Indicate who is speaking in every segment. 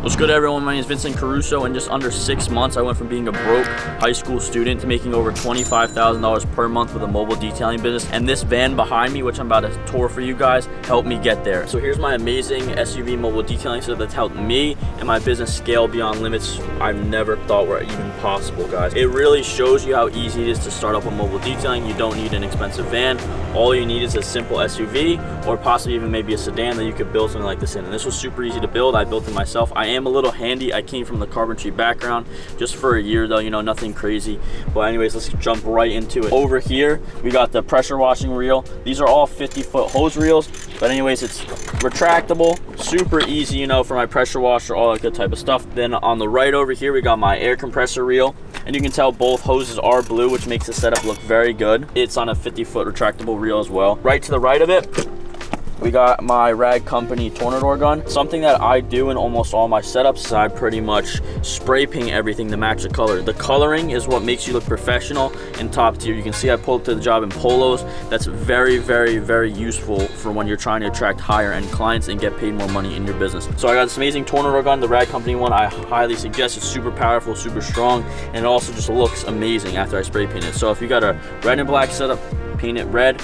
Speaker 1: What's good, everyone? My name is Vincent Caruso. In just under 6 months, I went from being a broke high school student to making over $25,000 per month with a mobile detailing business. And this van behind me, which I'm about to tour for you guys, helped me get there. So here's my amazing SUV mobile detailing setup that's helped me and my business scale beyond limits I've never thought were even possible, guys. It really shows you how easy it is to start up a mobile detailing. You don't need an expensive van. All you need is a simple SUV or possibly even maybe a sedan that you could build something like this in. And this was super easy to build. I built it myself. I am a little handy. I came from the carpentry background just for a year though, you know, nothing crazy. But anyways, let's jump right into it. Over here, we got the pressure washing reel. These are all 50-foot hose reels. But anyways, it's retractable, super easy, you know, for my pressure washer, all that good type of stuff. Then on the right over here, we got my air compressor reel. And you can tell both hoses are blue, which makes the setup look very good. It's on a 50-foot retractable reel as well. Right to the right of it, we got my Rag Company Tornador gun. Something that I do in almost all my setups is I pretty much spray paint everything to match the color. The coloring is what makes you look professional and top tier. You can see I pulled up to the job in polos. That's very, very, very useful for when you're trying to attract higher end clients and get paid more money in your business. So I got this amazing Tornador gun, the Rag Company one. I highly suggest. It's super powerful, super strong, and it also just looks amazing after I spray paint it. So if you got a red and black setup, paint it red,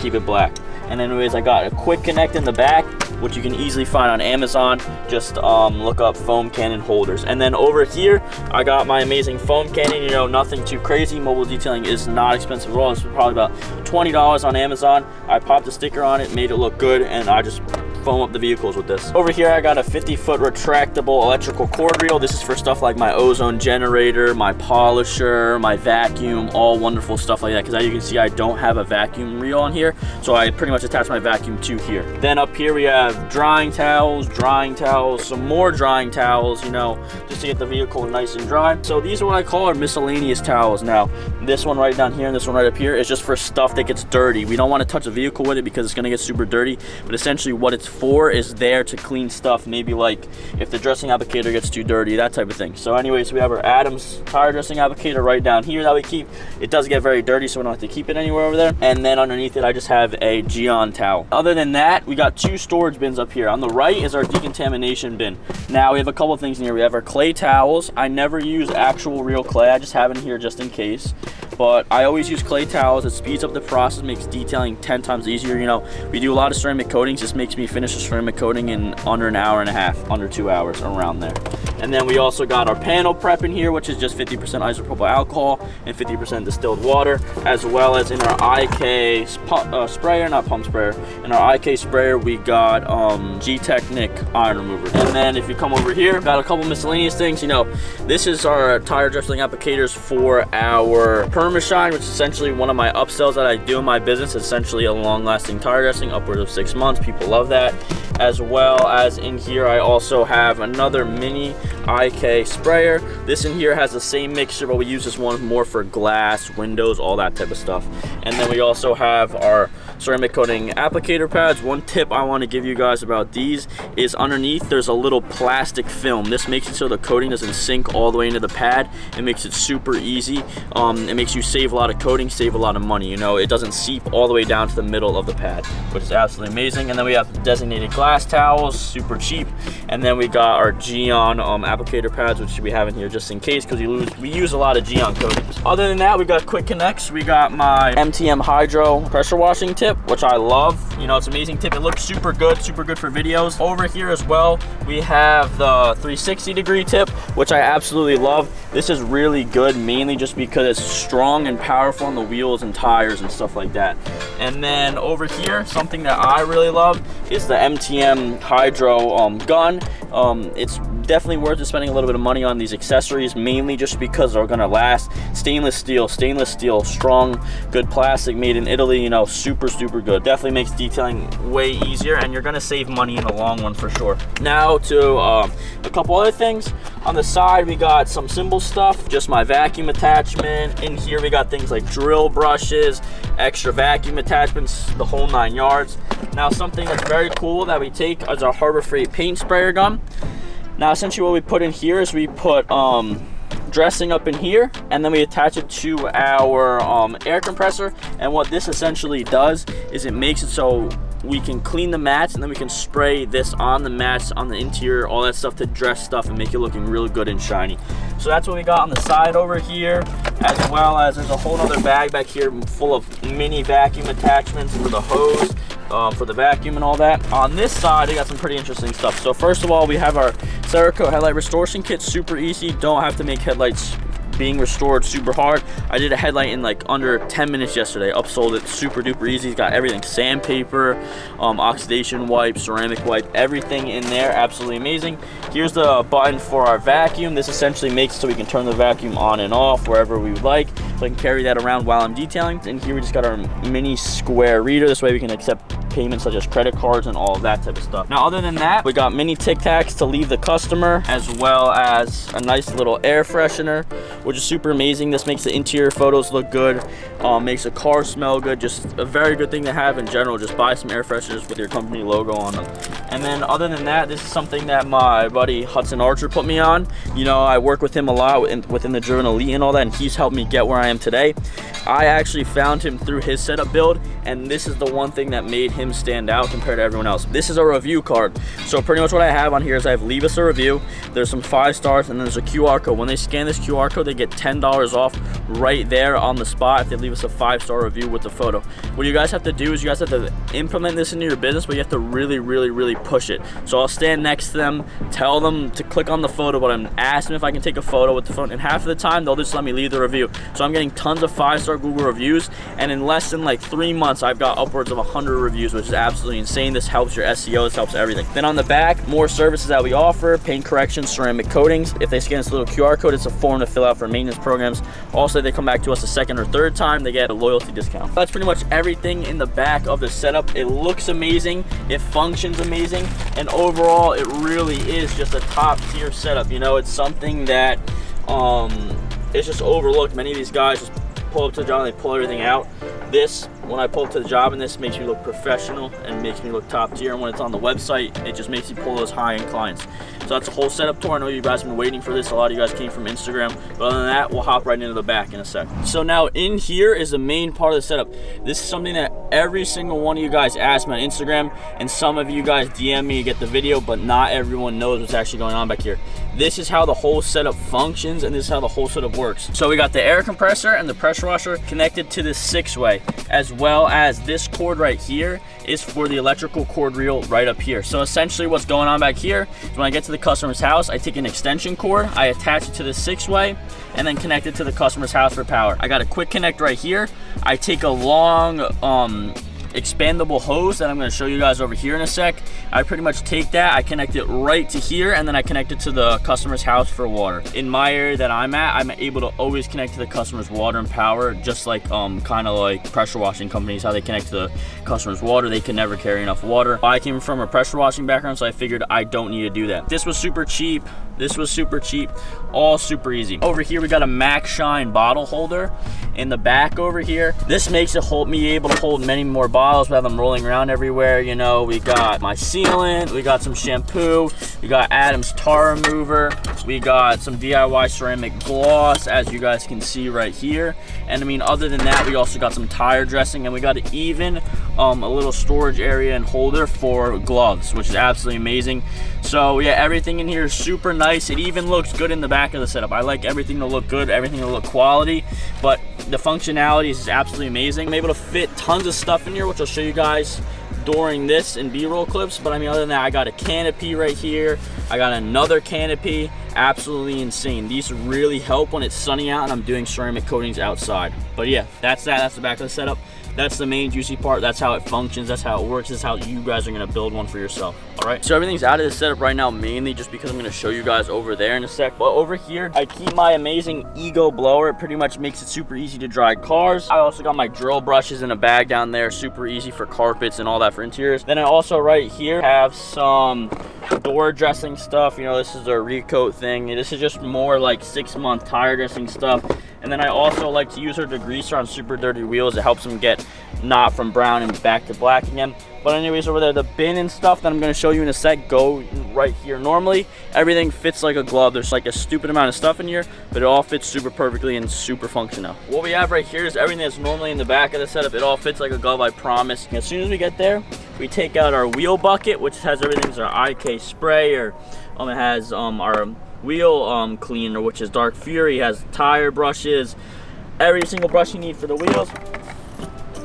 Speaker 1: keep it black. And anyways, I got a quick connect in the back, which you can easily find on Amazon. Just look up foam cannon holders. And then over here, I got my amazing foam cannon. You know, nothing too crazy. Mobile detailing is not expensive at all. This was probably about $20 on Amazon. I popped a sticker on it, made it look good, and I just foam up the vehicles with this. Over here, I got a 50-foot retractable electrical cord reel. This is for stuff like my ozone generator, my polisher, my vacuum, all wonderful stuff like that. Because as you can see, I don't have a vacuum reel on here, so I pretty much attach my vacuum to here. Then up here, we have drying towels, some more drying towels, you know, just to get the vehicle nice and dry. So these are what I call our miscellaneous towels. Now, this one right down here and this one right up here is just for stuff that gets dirty. We don't want to touch the vehicle with it because it's going to get super dirty, but essentially what it's for is there to clean stuff, maybe like if the dressing applicator gets too dirty, that type of thing. So anyways, we have our Adams tire dressing applicator right down here that we keep. It does get very dirty, so we don't have to keep it anywhere over there. And then underneath it, I just have a Geon towel. Other than that, we got two storage bins up here. On the right is our decontamination bin. Now we have a couple of things in here. We have our clay towels. I never use actual real clay. I just have it in here just in case. But I always use clay towels. It speeds up the process, makes detailing 10 times easier. You know, we do a lot of ceramic coatings. This makes me finish the ceramic coating in under an hour and a half, under 2 hours, around there. And then we also got our panel prep in here, which is just 50% isopropyl alcohol and 50% distilled water, as well as in our IK sprayer, not pump sprayer. In our IK sprayer, we got G-Technic iron remover. And then if you come over here, got a couple miscellaneous things. You know, this is our tire dressing applicators for our Permashine, which is essentially one of my upsells that I do in my business. It's essentially a long-lasting tire dressing, upwards of 6 months. People love that. As well as in here, I also have another mini IK sprayer. This in here has the same mixture, but we use this one more for glass, windows, all that type of stuff. And then we also have our ceramic coating applicator pads. One tip I want to give you guys about these is underneath there's a little plastic film. This makes it so the coating doesn't sink all the way into the pad. It makes it super easy. It makes you save a lot of coating, save a lot of money. You know, it doesn't seep all the way down to the middle of the pad, which is absolutely amazing. And then we have designated glass towels, super cheap. And then we got our Geon applicator pads, which we have in here just in case, because we use a lot of Geon coatings. Other than that, we got quick connects. We got my MTM Hydro pressure washing tip, which I love. You know, it's an amazing tip. It looks super good for videos. Over here as well, we have the 360-degree tip, which I absolutely love. This is really good, mainly just because it's strong and powerful on the wheels and tires and stuff like that. And then over here, something that I really love is the MTM Hydro gun. It's definitely worth it spending a little bit of money on these accessories, mainly just because they're gonna last. Stainless steel, strong, good plastic, made in Italy, you know, super good. Definitely makes detailing way easier, and you're gonna save money in the long run for sure. Now to a couple other things. On the side, we got some symbol stuff, just my vacuum attachment. In here, we got things like drill brushes, extra vacuum attachments, the whole 9 yards. Now, something that's very cool that we take is our Harbor Freight paint sprayer gun. Now, essentially what we put in here is we put dressing up in here, and then we attach it to our air compressor. And what this essentially does is it makes it so we can clean the mats, and then we can spray this on the mats, on the interior, all that stuff to dress stuff and make it looking really good and shiny. So that's what we got on the side over here, as well as there's a whole other bag back here full of mini vacuum attachments for the hose, for the vacuum and all that. On this side, we got some pretty interesting stuff. So first of all, we have our Cerakote headlight restoration kit. Super easy. Don't have to make headlights being restored super hard. I did a headlight in like under 10 minutes yesterday. Upsold it super duper easy. It's got everything: sandpaper, oxidation wipe, ceramic wipe, everything in there. Absolutely amazing. Here's the button for our vacuum. This essentially makes it so we can turn the vacuum on and off wherever we would like. So I can carry that around while I'm detailing. And here we just got our mini square reader. This way we can accept payments such as credit cards and all of that type of stuff. Now, other than that, we got mini Tic Tacs to leave the customer, as well as a nice little air freshener, which is super amazing. This makes the interior photos look good, makes the car smell good. Just a very good thing to have in general. Just buy some air fresheners with your company logo on them. And then other than that, this is something that my buddy Hudson Archer put me on. You know, I work with him a lot within the Driven Elite and all that, and he's helped me get where I am today. I actually found him through his setup build, and this is the one thing that made him stand out compared to everyone else. This is a review card. So pretty much what I have on here is I have leave us a review. There's some 5 stars, and then there's a QR code. When they scan this QR code, they get $10 off right there on the spot if they leave us a 5-star review with the photo. What you guys have to do is you guys have to implement this into your business, but you have to really push it. So I'll stand next to them, tell them to click on the photo, but I'm asking if I can take a photo with the phone, and half of the time they'll just let me leave the review. So I'm getting tons of 5-star Google reviews, and in less than like 3 months I've got upwards of 100 reviews, which is absolutely insane. This helps your SEO, this helps everything. Then on the back, more services that we offer: paint correction, ceramic coatings. If they scan this little QR code, it's a form to fill out for maintenance programs. Also, they come back to us a second or third time, they get a loyalty discount. That's pretty much everything in the back of the setup. It looks amazing, it functions amazing, and overall it really is just a top tier setup. You know, it's something that it's just overlooked. Many of these guys just pull up to the job and they pull everything out. This, when I pull up to the job, and this makes me look professional and makes me look top tier. And when it's on the website, it just makes me pull those high-end clients. So that's a whole setup tour. I know you guys have been waiting for this. A lot of you guys came from Instagram. But other than that, we'll hop right into the back in a sec. So now in here is the main part of the setup. This is something that every single one of you guys asked me on Instagram, and some of you guys DM me to get the video, but not everyone knows what's actually going on back here. This is how the whole setup functions, and this is how the whole setup works. So we got the air compressor and the pressure washer connected to this 6-way, as well as this cord right here is for the electrical cord reel right up here. So essentially what's going on back here is when I get to the customer's house, I take an extension cord, I attach it to the 6-way, and then connect it to the customer's house for power. I got a quick connect right here. I take a long expandable hose that I'm going to show you guys over here in a sec. I pretty much take that, I connect it right to here, and then I connect it to the customer's house for water. In my area that I'm at, I'm able to always connect to the customer's water and power, just like kind of like pressure washing companies, how they connect to the customer's water. They can never carry enough water. I came from a pressure washing background, so I figured I don't need to do that. This was super cheap. This was super cheap, all super easy. Over here we got a Max Shine bottle holder in the back over here. This makes it me able to hold many more bottles without them rolling around everywhere. You know, we got my sealant, we got some shampoo, we got Adam's tar remover, we got some DIY ceramic gloss, as you guys can see right here. And I mean, other than that, we also got some tire dressing, and we got even a little storage area and holder for gloves, which is absolutely amazing. So yeah, everything in here is super nice. It even looks good in the back of the setup. I like everything to look good, everything to look quality, but the functionality is absolutely amazing. I'm able to fit tons of stuff in here, which I'll show you guys during this in B-roll clips. But I mean, other than that, I got a canopy right here, I got another canopy. Absolutely insane. These really help when it's sunny out and I'm doing ceramic coatings outside. But yeah, that's the back of the setup. That's the main juicy part. That's how it functions, that's how it works, that's how you guys are going to build one for yourself. All right, so everything's out of the setup right now, mainly just because I'm going to show you guys over there in a sec. But over here, I keep my amazing Ego blower. It pretty much makes it super easy to dry cars. I also got my drill brushes in a bag down there, super easy for carpets and all that for interiors. Then I also right here have some door dressing stuff. You know, this is a recoat thing. This is just more like 6-month tire dressing stuff. And then I also like to use her degreaser on super dirty wheels. It helps them get not from brown and back to black again. But anyways, over there, the bin and stuff that I'm going to show you in a sec go right here. Normally, everything fits like a glove. There's like a stupid amount of stuff in here, but it all fits super perfectly and super functional. What we have right here is everything that's normally in the back of the setup. It all fits like a glove, I promise. As soon as we get there, We take out our wheel bucket, which has everything. It's our IK sprayer. It has our wheel cleaner, which is Dark Fury. It has tire brushes, every single brush you need for the wheels.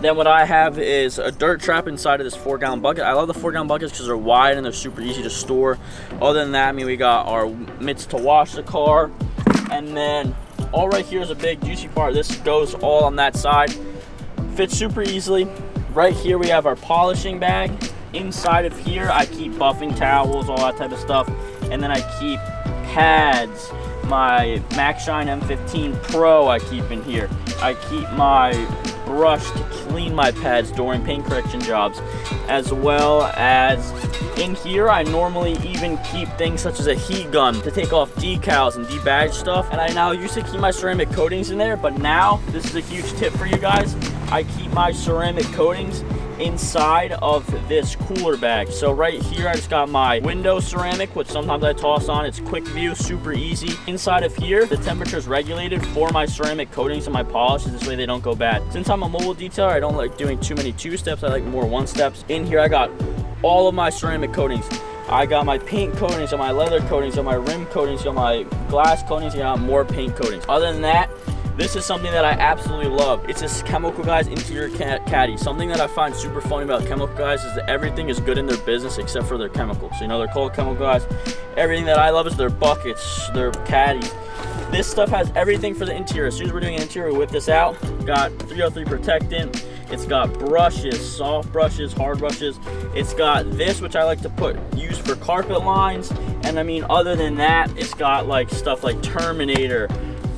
Speaker 1: Then what I have is a dirt trap inside of this 4-gallon bucket. I love the 4-gallon buckets because they're wide and they're super easy to store. Other than that, I mean, we got our mitts to wash the car. And then all right here is a big juicy part. This goes all on that side. Fits super easily. Right here we have our polishing bag. Inside of here I keep buffing towels, all that type of stuff. And then I keep pads. My Max Shine M15 Pro I keep in here. I keep my brush to clean my pads during paint correction jobs, as well as in here I normally even keep things such as a heat gun to take off decals and debadge stuff. And I now used to keep my ceramic coatings in there, but now this is a huge tip for you guys. I keep my ceramic coatings inside of this cooler bag. So right here I just got my window ceramic, which sometimes I toss on. It's quick view, super easy. Inside of here the temperature is regulated for my ceramic coatings and my polishes, this way they don't go bad. Since I'm a mobile detailer, I don't like doing too many 2-steps. I like more 1-steps. In here I got all of my ceramic coatings. I got my paint coatings, on my leather coatings, on my rim coatings, on my glass coatings. I got more paint coatings. Other than that, this is something that I absolutely love. It's this Chemical Guys interior caddy. Something that I find super funny about Chemical Guys is that everything is good in their business except for their chemicals. You know, they're called Chemical Guys. Everything that I love is their buckets, their caddies. This stuff has everything for the interior. As soon as we're doing an interior, we whip this out. Got 303 protectant. It's got brushes, soft brushes, hard brushes. It's got this, which I like to use for carpet lines. And I mean, other than that, it's got like stuff like Terminator,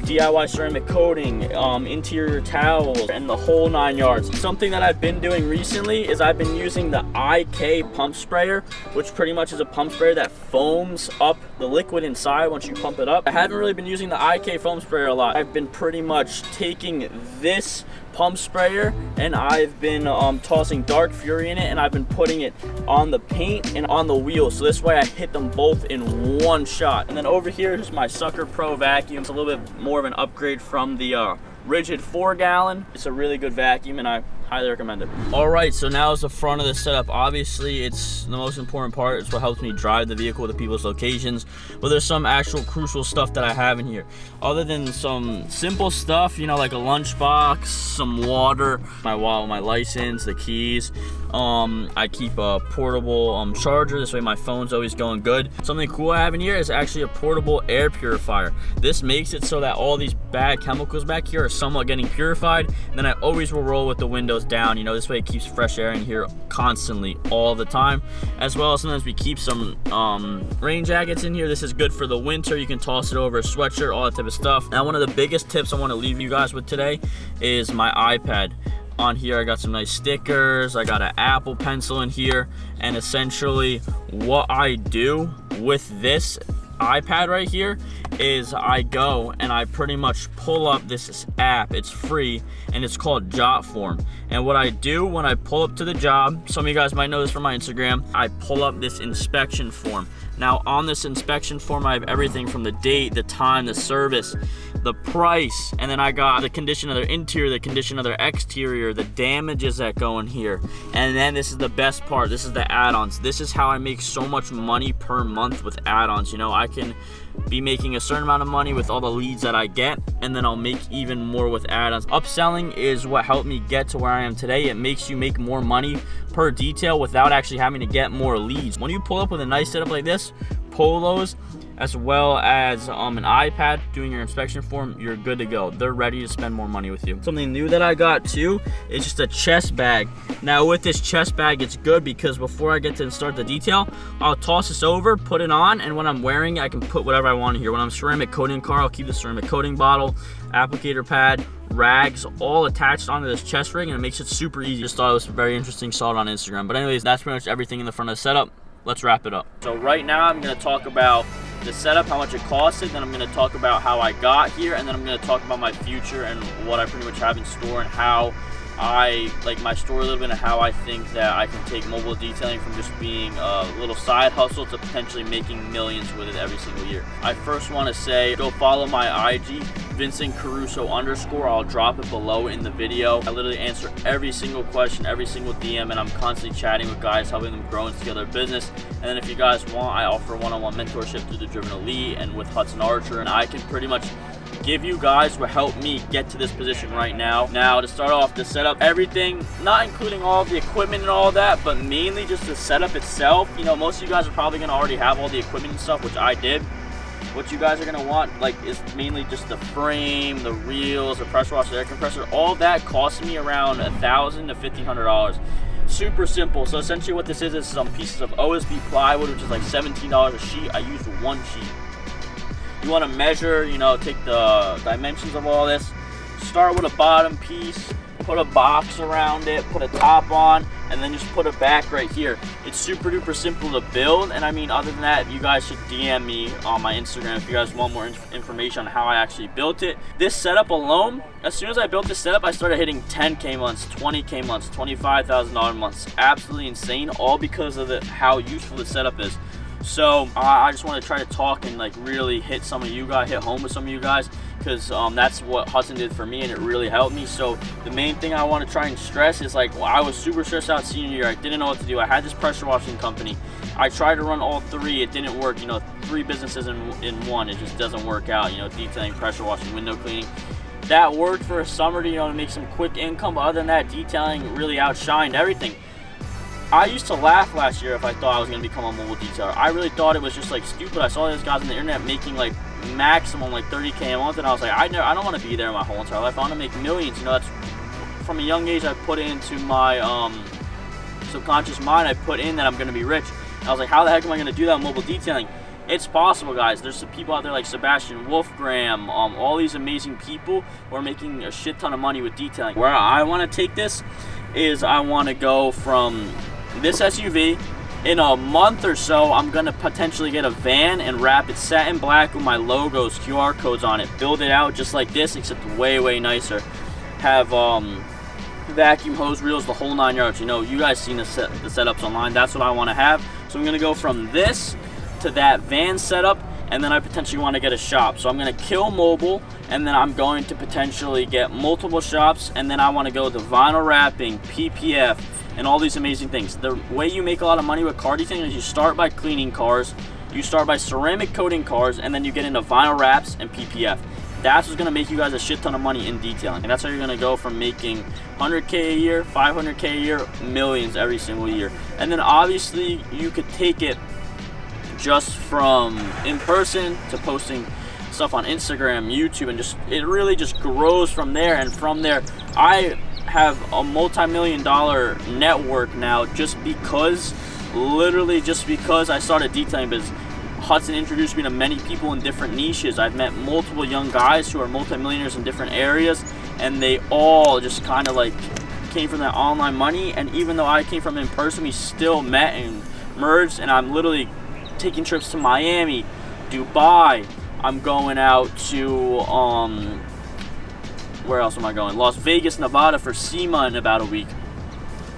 Speaker 1: DIY ceramic coating, interior towels, and the whole 9 yards. Something that I've been doing recently is I've been using the IK pump sprayer, which pretty much is a pump sprayer that foams up the liquid inside once you pump it up. I haven't really been using the IK foam sprayer a lot. I've been pretty much taking this pump sprayer and I've been tossing Dark Fury in it, and I've been putting it on the paint and on the wheels, so this way I hit them both in one shot. And then over here is my Sucker Pro vacuum. It's a little bit more of an upgrade from the rigid 4-gallon. It's a really good vacuum and I highly recommend it. All right, so now is the front of the setup. Obviously it's the most important part. It's what helps me drive the vehicle to people's locations, but there's some actual crucial stuff that I have in here. Other than some simple stuff, you know, like a lunchbox, some water, my wallet, my license, the keys. I keep a portable charger, this way my phone's always going good. Something cool I have in here is actually a portable air purifier. This makes it so that all these bad chemicals back here are somewhat getting purified, and then I always will roll with the windows down. You know, this way it keeps fresh air in here constantly all the time. As well as sometimes we keep some rain jackets in here. This is good for the winter. You can toss it over a sweatshirt, all that type of stuff. Now one of the biggest tips I want to leave you guys with today is my iPad. On here I got some nice stickers, I got an Apple Pencil in here, and essentially what I do with this iPad right here is I go and I pretty much pull up this app. It's free and it's called Jotform. And what I do when I pull up to the job, some of you guys might know this from my Instagram, I pull up this inspection form. Now on this inspection form I have everything from the date, the time, the service, the price, and then I got the condition of their interior, the condition of their exterior, the damages that go in here. And then this is the best part, this is the add-ons. This is how I make so much money per month with add-ons. You know, I can be making a certain amount of money with all the leads that I get, and then I'll make even more with add-ons. Upselling is what helped me get to where I am today. It makes you make more money per detail without actually having to get more leads. When you pull up with a nice setup like this, polos, as well as an iPad doing your inspection form, you're good to go. They're ready to spend more money with you. Something new that I got too is just a chest bag. Now with this chest bag, it's good because before I get to start the detail, I'll toss this over, put it on, and when I'm wearing it, I can put whatever I want in here. When I'm ceramic coating car, I'll keep the ceramic coating bottle, applicator pad, rags, all attached onto this chest rig, and it makes it super easy. Just thought it was very interesting, saw it on Instagram. But anyways, that's pretty much everything in the front of the setup. Let's wrap it up. So right now I'm gonna talk about the setup, how much it costed, then I'm going to talk about how I got here, and then I'm going to talk about my future and what I pretty much have in store and how like my story a little bit of how I think that I can take mobile detailing from just being a little side hustle to potentially making millions with it every single year. I first want to say, go follow my IG, Vincent Caruso _. I'll drop it below in the video. I literally answer every single question, every single DM, and I'm constantly chatting with guys, helping them grow and scale their business. And then if you guys want, I offer one-on-one mentorship through the Driven Elite and with Hudson Archer, and I can pretty much give you guys what helped me get to this position right now. Now, to start off, to set up everything, not including all of the equipment and all that, but mainly just the setup itself. You know, most of you guys are probably going to already have all the equipment and stuff, which I did. What you guys are going to want, like, is mainly just the frame, the reels, the pressure washer, the air compressor. All that cost me around $1,000 to $1,500. Super simple. So essentially what this is some pieces of OSB plywood, which is like $17 a sheet. I used one sheet. You want to measure, you know, take the dimensions of all this. Start with a bottom piece, put a box around it, put a top on, and then just put it back right here. It's super duper simple to build, and I mean, other than that, you guys should DM me on my Instagram if you guys want more information on how I actually built it. This setup alone, as soon as I built this setup, I started hitting 10K months, 20K months, $25,000 months. Absolutely insane, all because of how useful the setup is. So I just want to try to talk and like really hit some of you guys, hit home with some of you guys, because that's what Hudson did for me, and it really helped me. So the main thing I want to try and stress is, like, well, I was super stressed out senior year. I didn't know what to do. I had this pressure washing company. I tried to run all three. It didn't work. You know, 3 businesses in one. It just doesn't work out. You know, detailing, pressure washing, window cleaning. That worked for a summer to, you know, to make some quick income. But other than that, detailing really outshined everything. I used to laugh last year if I thought I was going to become a mobile detailer. I really thought it was just like stupid. I saw these guys on the internet making like maximum like 30K a month, and I was like, I don't want to be there my whole entire life. I want to make millions. You know, that's from a young age I put into my subconscious mind. I put in that I'm going to be rich. And I was like, how the heck am I going to do that with mobile detailing? It's possible, guys. There's some people out there like Sebastian Wolfgram, all these amazing people who are making a shit ton of money with detailing. Where I want to take this is I want to go from this SUV. In a month or so, I'm gonna potentially get a van and wrap it satin black with my logos, QR codes on it. Build it out just like this, except way nicer. Have vacuum hose reels, the whole 9 yards. You know, you guys seen the setups online. That's what I want to have. So I'm gonna go from this to that van setup, and then I potentially want to get a shop. So I'm going to kill mobile, and then I'm going to potentially get multiple shops, and then I want to go to vinyl wrapping, PPF, and all these amazing things. The way you make a lot of money with car detailing is you start by cleaning cars, you start by ceramic coating cars, and then you get into vinyl wraps and PPF. That's what's going to make you guys a shit ton of money in detailing. And that's how you're going to go from making 100K a year, 500K a year, millions every single year. And then obviously you could take it just from in person to posting stuff on Instagram, YouTube, and just it really just grows from there. And from there, I have a multi-million-dollar network now literally just because I started detailing business. Hudson introduced me to many people in different niches. I've met multiple young guys who are multimillionaires in different areas, and they all just kind of like came from that online money. And even though I came from in person, we still met and merged, and I'm literally taking trips to Miami, Dubai. I'm going out to where else am I going? Las Vegas, Nevada for SEMA in about a week.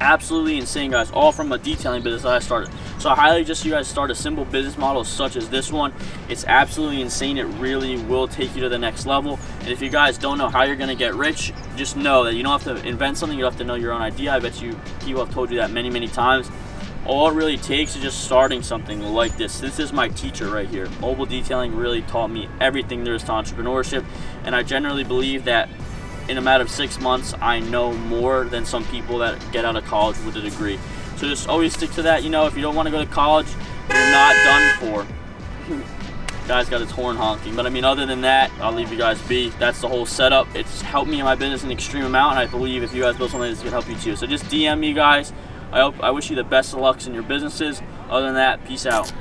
Speaker 1: Absolutely insane, guys. All from a detailing business that I started. So I highly suggest you guys start a simple business model such as this one. It's absolutely insane. It really will take you to the next level. And if you guys don't know how you're going to get rich, just know that you don't have to invent something. You have to know your own idea. I bet you people have told you that many times. All it really takes is just starting something like this. This is my teacher right here. Mobile detailing really taught me everything there is to entrepreneurship, and I generally believe that in a matter of 6 months, I know more than some people that get out of college with a degree. So just always stick to that. You know, if you don't want to go to college, you're not done for. Guy's got his horn honking. But I mean, other than that, I'll leave you guys be. That's the whole setup. It's helped me in my business an extreme amount, and I believe if you guys build something like this, it can help you too. So just DM me, guys. I wish you the best of luck in your businesses. Other than that, peace out.